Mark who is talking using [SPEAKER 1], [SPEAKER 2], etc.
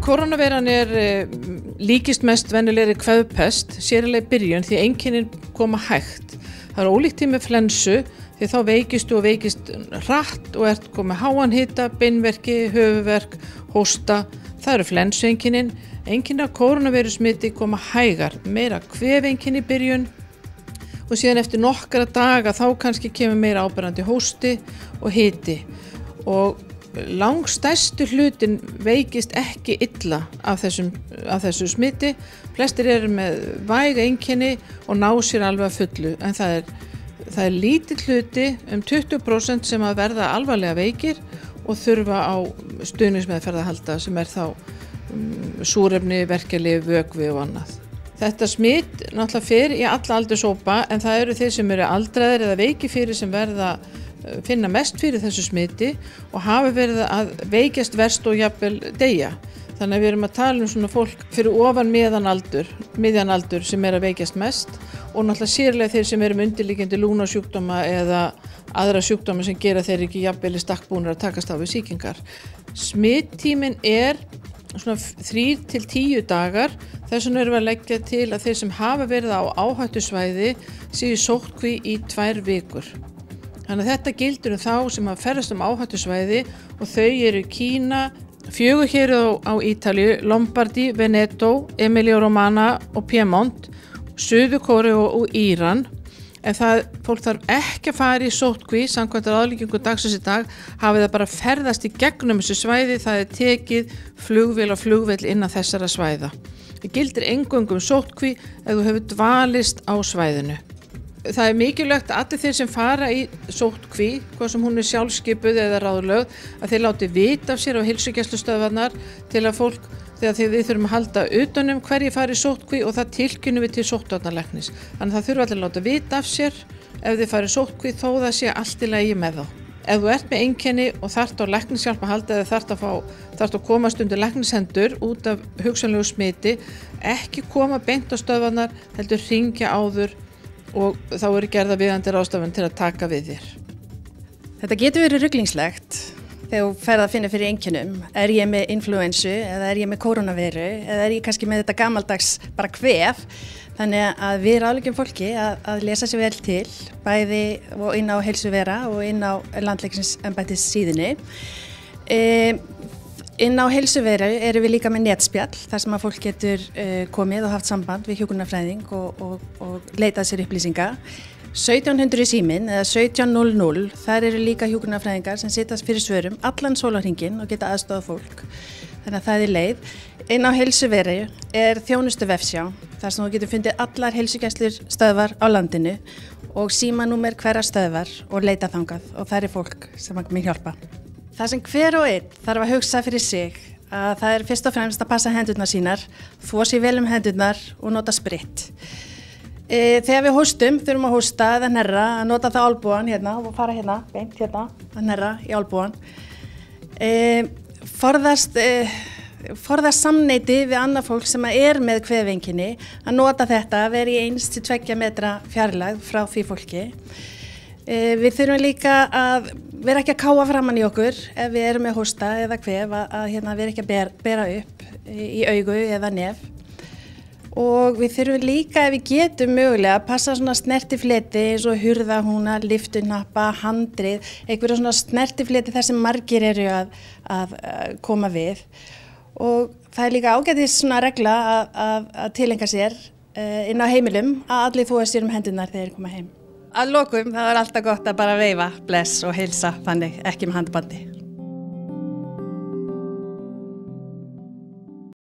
[SPEAKER 1] Koronaveiran líkist mest venjulegri kveðpest, sérlega í byrjun því einkennin koma hægt. Það ólíkt með flensu því þá veikistu og veikist hratt og ert komið háan hita, beinverki, höfuðverk, hósta. Það eru flensueinkennin. Einkenni af koronaveirusmiti koma hægar, meira kvefeinkenni í byrjun og síðan eftir nokkra daga þá kannski kemur meira áberandi hósti og hiti. Og langstærstu hlutin veikist ekki illa af þessu smiti. Flestir eru með væg einkenni og ná sér alveg að fullu, en það er lítill hluti, 20% sem að verða alvarlega veikir og þurfa á stuðningsmeðferð að halda, sem er þá súrefni, verkjalyf, vökvi og annað. Þetta smit náttúrulega fer í alla aldurshópa, en það eru þeir sem eru aldraðir eða veikifyrir sem finna mest fyrir þessu smiti og hafa verið að veikjast verst og jafnvel deyja. Þannig að við erum að tala svona fólk fyrir ofan miðjan aldur sem að veikjast mest og náttúrulega sérlega þeir sem eru með undirliggjandi lúnasjúkdóma eða aðra sjúkdóma sem gera þeir ekki jafnvel í stakk búnir að takast á við sýkingar. Smittíminn svona 3 til 10 dagar. Þess vegna erum við að leggja til að þeir sem hafa verið á áhættusvæði séu í sóttkví í 2 vikur. Þannig að þetta gildir þá sem að ferðast áhættusvæði og þau eru Kína, 4 hér á Ítalíu, Lombardi, Veneto, Emilia-Romagna og Piemont, Suður-Kóreu og Íran. En fólk þarf ekki að fara í sóttkví, samkvæmt ráðleggingu dagsins í dag, hafi það bara ferðast í gegnum þessu svæði, það er tekið flugvél og flugvél innan þessara svæða. Það gildir eingöngu sóttkví ef þú hefur dvalist á svæðinu. Það er mikilvægt að allir þeir sem fara í sóttkví, hvað sem hún er sjálfskipuð eða ráðlögð, að þeir láti vita af sér á heilsugæslustöðvarnar til að fólk, þegar við þurfum að halda utanum hverjir fara í sóttkví og það tilkynnum við til sóttvarnalæknis. Þannig að það þurfa allir að láta vita af sér ef þið fara í sóttkví þó það sé allt í lagi með þá. Ef þú ert með einkenni og þarft á læknishjálp að halda eða þarft að komast undir læknishendur út af hugsanlegu smiti, ekki koma beint á stöðvarnar, heldur hringja áður og þá eru gerða viðeigandi ráðstafanir til að taka við þér.
[SPEAKER 2] Þetta getur verið ruglingslegt þegar þú ferð að finna fyrir einkennum. Er ég með inflúensu eða er ég með koronaveiru eða er ég kannski með þetta gamaldags bara kvef? Þannig að við ráðleggjum fólki að lesa sér vel til, bæði inn á Heilsuvera og inn á landlæknisembættis síðunni. Inn á Heilsuveru erum við líka með netspjall þar sem að fólk getur komið og haft samband við hjúkrunarfræðing og leitað sér upplýsinga. 1700 í síminn eða 1700, þar eru líka hjúkrunarfræðingar sem sitja fyrir svörum allan sólarhringinn og geta aðstofað fólk. Þannig að það er leið. Inn á Heilsuveru er þjónustu vefsjá þar sem þú getur fundið allar heilsugæslur stöðvar á landinu og símanúmer hverra stöðvar og leita þangað og það er fólk sem mun hjálpa. Það sem hver og einn þarf að hugsa fyrir sig að það er fyrst og fremst að passa hendurnar sínar, þvo sér vel hendurnar og nota spritt. Þegar við hóstum, þurfum að hósta eða hnerra, að nota það olnbogann hérna og fara hérna, beint hérna, að hnerra í olnbogann. Forðast samneyti við annað fólk sem er með kvefeinkenni, að nota þetta að vera í 1 til 2 metra fjarlægð frá því fólki. Við þurfum líka að vera ekki að káfa framan í okkur ef við erum með hósta eða kvef, að vera ekki að bera upp í augu eða nef. Og við þurfum líka, ef við getum mögulega, að passa svona snertifleti eins og hurðarhúna, lyftunappa, handrið, einhverja svona snertifleti þar sem margir eru að koma við. Og það er líka ágætis svona regla að tileinka sér inn á heimilum að allir þvoa sér hendurnar þegar þeir koma heim. Að lokum, það er alltaf gott að bara veifa, bless og heilsa, þannig ekki með handabandi.